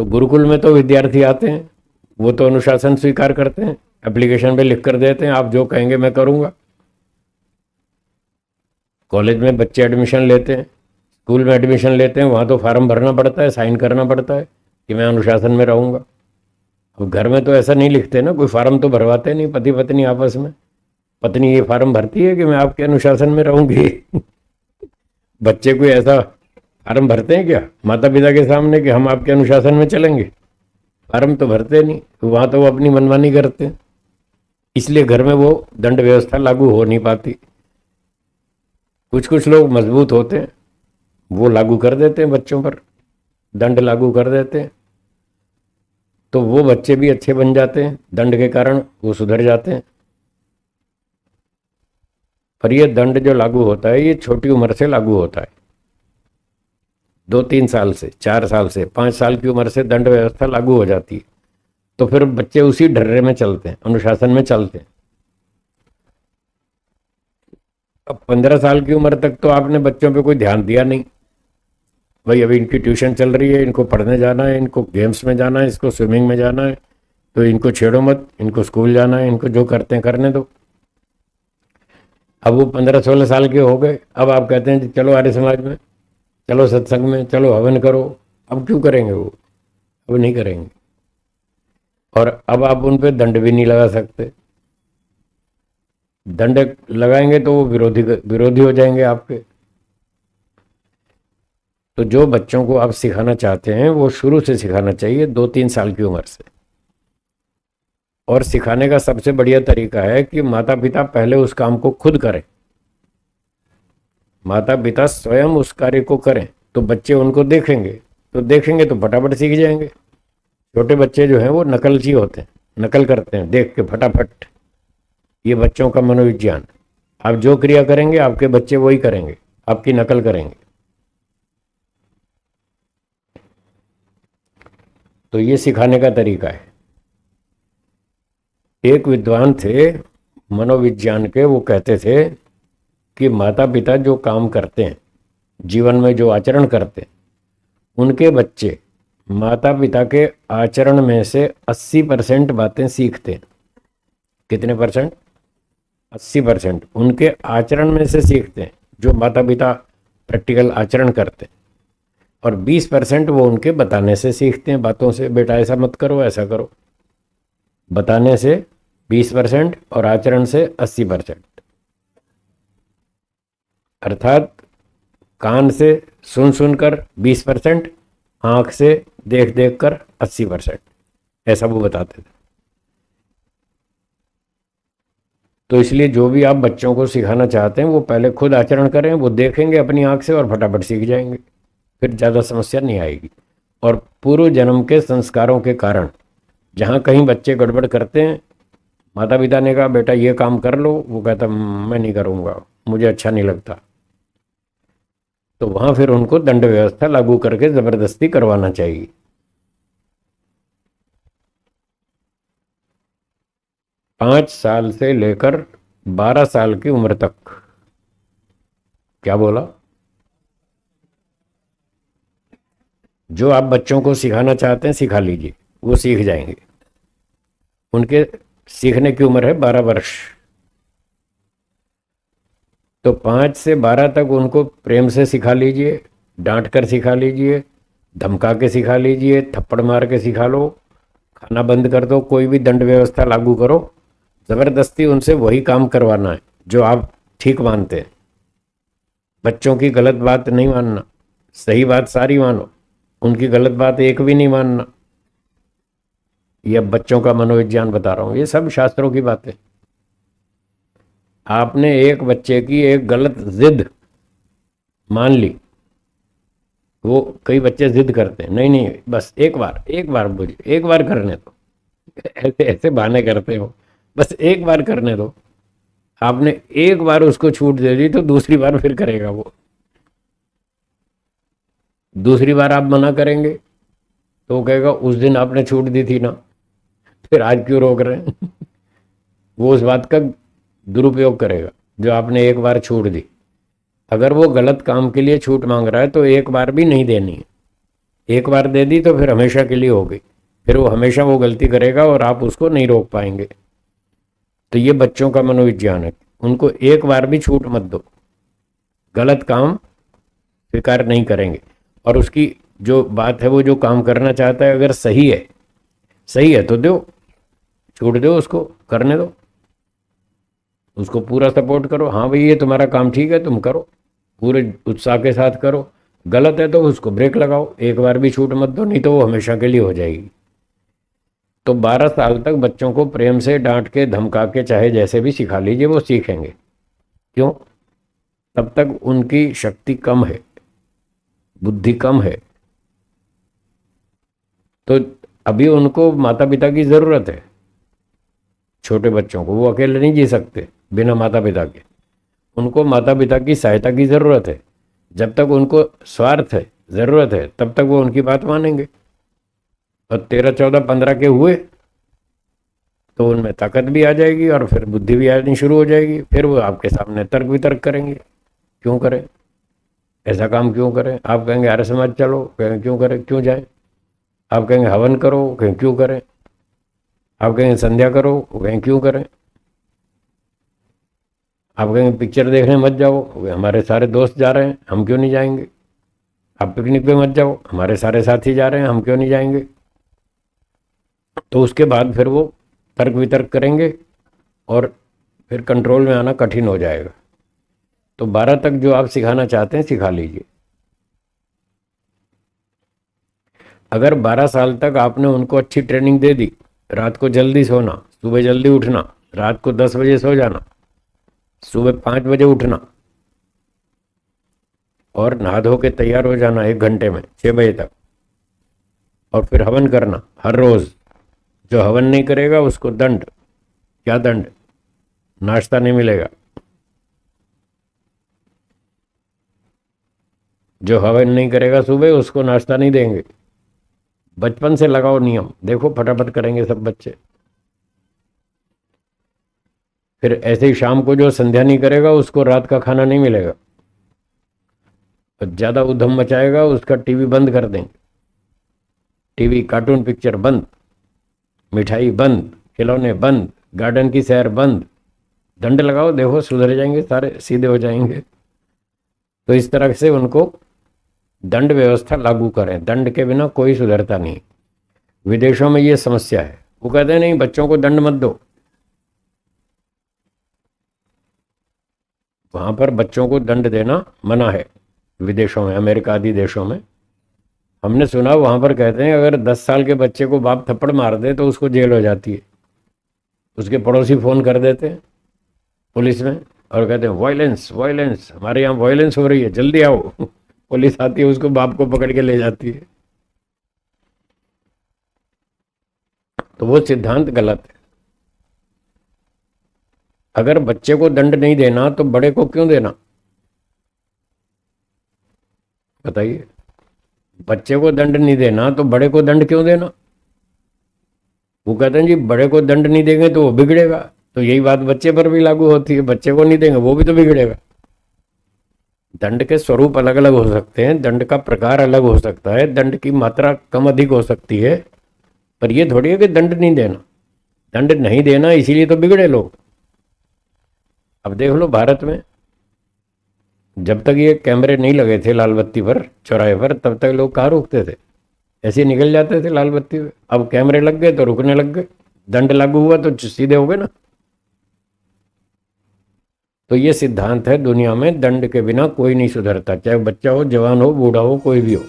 तो गुरुकुल में तो विद्यार्थी आते हैं, वो तो अनुशासन स्वीकार करते हैं, एप्लीकेशन पे लिख कर देते हैं आप जो कहेंगे मैं करूंगा। कॉलेज में बच्चे एडमिशन लेते हैं, स्कूल में एडमिशन लेते हैं, वहाँ तो फार्म भरना पड़ता है, साइन करना पड़ता है कि मैं अनुशासन में रहूंगा। अब घर में तो ऐसा नहीं लिखते ना, कोई फार्म तो भरवाते नहीं पति पत्नी आपस में। पत्नी ये फार्म भरती है कि मैं आपके अनुशासन में रहूंगी। बच्चे कोई ऐसा फार्म भरते हैं क्या माता पिता के सामने कि हम आपके अनुशासन में चलेंगे? फार्म तो भरते नहीं, वहां तो वो अपनी मनमानी करते हैं। इसलिए घर में वो दंड व्यवस्था लागू हो नहीं पाती। कुछ कुछ लोग मजबूत होते हैं, वो लागू कर देते हैं बच्चों पर, दंड लागू कर देते हैं, तो वो बच्चे भी अच्छे बन जाते हैं, दंड के कारण वो सुधर जाते हैं। पर ये दंड जो लागू होता है ये छोटी उम्र से लागू होता है। 2-3 साल से, 4 साल से, 5 साल की उम्र से दंड व्यवस्था लागू हो जाती है, तो फिर बच्चे उसी ढर्रे में चलते हैं, अनुशासन में चलते हैं। अब 15 साल की उम्र तक तो आपने बच्चों पे कोई ध्यान दिया नहीं, भाई अभी इनकी ट्यूशन चल रही है, इनको पढ़ने जाना है, इनको गेम्स में जाना है, इसको स्विमिंग में जाना है, तो इनको छेड़ो मत, इनको स्कूल जाना है, इनको जो करते हैं करने दो। अब वो 15-16 साल के हो गए, अब आप कहते हैं चलो आर्य समाज में, चलो सत्संग में, चलो हवन करो। अब क्यों करेंगे वो? अब नहीं करेंगे। और अब आप उन पे दंड भी नहीं लगा सकते। दंड लगाएंगे तो वो विरोधी हो जाएंगे आपके। तो जो बच्चों को आप सिखाना चाहते हैं वो शुरू से सिखाना चाहिए, 2-3 साल की उम्र से। और सिखाने का सबसे बढ़िया तरीका है कि माता पिता पहले उस काम को खुद करें। माता पिता स्वयं उस कार्य को करें तो बच्चे उनको देखेंगे, तो फटाफट सीख जाएंगे। छोटे बच्चे जो हैं वो नकलची होते हैं, नकल करते हैं देख के फटाफट। ये बच्चों का मनोविज्ञान। आप जो क्रिया करेंगे आपके बच्चे वही करेंगे, आपकी नकल करेंगे। तो ये सिखाने का तरीका है। एक विद्वान थे मनोविज्ञान के, वो कहते थे कि माता पिता जो काम करते हैं, जीवन में जो आचरण करते हैं, उनके बच्चे माता पिता के आचरण में से 80% बातें सीखते हैं। कितने परसेंट? 80% उनके आचरण में से सीखते हैं, जो माता पिता प्रैक्टिकल आचरण करते हैं। और 20% वो उनके बताने से सीखते हैं, बातों से, बेटा ऐसा मत करो, ऐसा करो। बताने से 20% और आचरण से 80%। अर्थात कान से सुन सुनकर 20%, आंख से देख देख कर 80%, ऐसा वो बताते थे। तो इसलिए जो भी आप बच्चों को सिखाना चाहते हैं वो पहले खुद आचरण करें, वो देखेंगे अपनी आंख से और फटाफट सीख जाएंगे, फिर ज़्यादा समस्या नहीं आएगी। और पूर्व जन्म के संस्कारों के कारण जहाँ कहीं बच्चे गड़बड़ करते हैं, माता पिता ने कहा बेटा ये काम कर लो, वो कहता मैं नहीं करूँगा, मुझे अच्छा नहीं लगता, तो वहाँ फिर उनको दंड व्यवस्था लागू करके ज़बरदस्ती करवाना चाहिए। पाँच साल से लेकर 12 साल की उम्र तक। क्या बोला? जो आप बच्चों को सिखाना चाहते हैं सिखा लीजिए, वो सीख जाएंगे। उनके सीखने की उम्र है 12 वर्ष। तो 5 से 12 तक उनको प्रेम से सिखा लीजिए, डांट कर सिखा लीजिए, धमका के सिखा लीजिए, थप्पड़ मार के सिखा लो, खाना बंद कर दो, कोई भी दंड व्यवस्था लागू करो। ज़बरदस्ती उनसे वही काम करवाना है जो आप ठीक मानते हैं। बच्चों की गलत बात नहीं मानना, सही बात सारी मानो, उनकी गलत बात एक भी नहीं मानना। ये अब बच्चों का मनोविज्ञान बता रहा हूँ, ये सब शास्त्रों की बातें। आपने एक बच्चे की एक गलत जिद मान ली, वो कई बच्चे जिद करते हैं, नहीं नहीं बस एक बार मुझे एक बार करने दो, ऐसे ऐसे बहाने करते हो, बस एक बार करने दो। आपने एक बार उसको छूट दे दी तो दूसरी बार फिर करेगा वो। दूसरी बार आप मना करेंगे तो वो कहेगा उस दिन आपने छूट दी थी ना, फिर आज क्यों रोक रहे हैं? वो उस बात का दुरुपयोग करेगा जो आपने एक बार छूट दी। अगर वो गलत काम के लिए छूट मांग रहा है तो एक बार भी नहीं देनी है, एक बार दे दी तो फिर हमेशा के लिए हो गई, फिर वो हमेशा वो गलती करेगा और आप उसको नहीं रोक पाएंगे। तो ये बच्चों का मनोविज्ञान है, उनको एक बार भी छूट मत दो, गलत काम स्वीकार नहीं करेंगे। और उसकी जो बात है, वो जो काम करना चाहता है अगर सही है तो दो, छूट दो, उसको करने दो, उसको पूरा सपोर्ट करो। हाँ भाई ये तुम्हारा काम ठीक है, तुम करो, पूरे उत्साह के साथ करो। गलत है तो उसको ब्रेक लगाओ, एक बार भी छूट मत दो, नहीं तो वो हमेशा के लिए हो जाएगी। तो 12 साल तक बच्चों को प्रेम से डांट के धमका के चाहे जैसे भी सिखा लीजिए, वो सीखेंगे। क्यों? तब तक उनकी शक्ति कम है, बुद्धि कम है। तो अभी उनको माता पिता की जरूरत है, छोटे बच्चों को, वो अकेले नहीं जी सकते बिना माता पिता के, उनको माता पिता की सहायता की जरूरत है। जब तक उनको स्वार्थ है, जरूरत है, तब तक वो उनकी बात मानेंगे। और 13, 14, 15 के हुए तो उनमें ताकत भी आ जाएगी और फिर बुद्धि भी आनी शुरू हो जाएगी, फिर वो आपके सामने तर्क वितर्क करेंगे। क्यों करें ऐसा काम, क्यों करें? आप कहेंगे आर्य समाज चलो, कहेंगे क्यों करें, क्यों जाए? आप कहेंगे हवन करो, कहें क्यों करें? आप कहेंगे संध्या करो, कहें क्यों करें? आप कहेंगे पिक्चर देखने मत जाओ, हमारे सारे दोस्त जा रहे हैं, हम क्यों नहीं जाएंगे? आप पिकनिक पे मत जाओ, हमारे सारे साथी जा रहे हैं, हम क्यों नहीं जाएंगे? तो उसके बाद फिर वो तर्क वितर्क करेंगे और फिर कंट्रोल में आना कठिन हो जाएगा। तो 12 तक जो आप सिखाना चाहते हैं सिखा लीजिए। अगर 12 साल तक आपने उनको अच्छी ट्रेनिंग दे दी, रात को जल्दी सोना, सुबह जल्दी उठना, रात को 10 बजे सो जाना, सुबह 5 बजे उठना और नहा धो के तैयार हो जाना 1 घंटे में 6 बजे तक, और फिर हवन करना हर रोज। जो हवन नहीं करेगा उसको दंड। क्या दंड? नाश्ता नहीं मिलेगा। जो हवन नहीं करेगा सुबह उसको नाश्ता नहीं देंगे। बचपन से लगाओ नियम, देखो फटाफट करेंगे सब बच्चे। फिर ऐसे ही शाम को जो संध्या नहीं करेगा उसको रात का खाना नहीं मिलेगा। ज्यादा उधम मचाएगा उसका टीवी बंद कर देंगे, टीवी कार्टून पिक्चर बंद, मिठाई बंद, खिलौने बंद, गार्डन की सैर बंद। दंड लगाओ, देखो सुधर जाएंगे, सारे सीधे हो जाएंगे। तो इस तरह से उनको दंड व्यवस्था लागू करें, दंड के बिना कोई सुधरता नहीं। विदेशों में ये समस्या है, वो कहते हैं नहीं बच्चों को दंड मत दो। वहां पर बच्चों को दंड देना मना है, विदेशों में, अमेरिका आदि देशों में। हमने सुना वहां पर कहते हैं अगर 10 साल के बच्चे को बाप थप्पड़ मार दे तो उसको जेल हो जाती है। उसके पड़ोसी फोन कर देते हैं पुलिस में और कहते हैं वायलेंस वायलेंस, हमारे यहाँ वायलेंस हो रही है, जल्दी आओ। पुलिस आती है, उसको बाप को पकड़ के ले जाती है। तो वो सिद्धांत गलत है। अगर बच्चे को दंड नहीं देना तो बड़े को क्यों देना? बताइए, बच्चे को दंड नहीं देना तो बड़े को दंड क्यों देना? वो कहते हैं जी बड़े को दंड नहीं देंगे तो वो बिगड़ेगा। तो यही बात बच्चे पर भी लागू होती है, बच्चे को नहीं देंगे वो भी तो बिगड़ेगा। दंड के स्वरूप अलग अलग हो सकते हैं, दंड का प्रकार अलग हो सकता है, दंड की मात्रा कम अधिक हो सकती है, पर यह थोड़ी है कि दंड नहीं देना। दंड नहीं देना इसीलिए तो बिगड़े लोग। अब देख लो भारत में जब तक ये कैमरे नहीं लगे थे लाल बत्ती पर चौराहे पर, तब तक लोग कहाँ रुकते थे, ऐसे निकल जाते थे लाल बत्ती पे। अब कैमरे लग गए तो रुकने लग गए, दंड लागू हुआ तो सीधे हो गए ना। तो ये सिद्धांत है दुनिया में, दंड के बिना कोई नहीं सुधरता, चाहे बच्चा हो, जवान हो, बूढ़ा हो, कोई भी हो।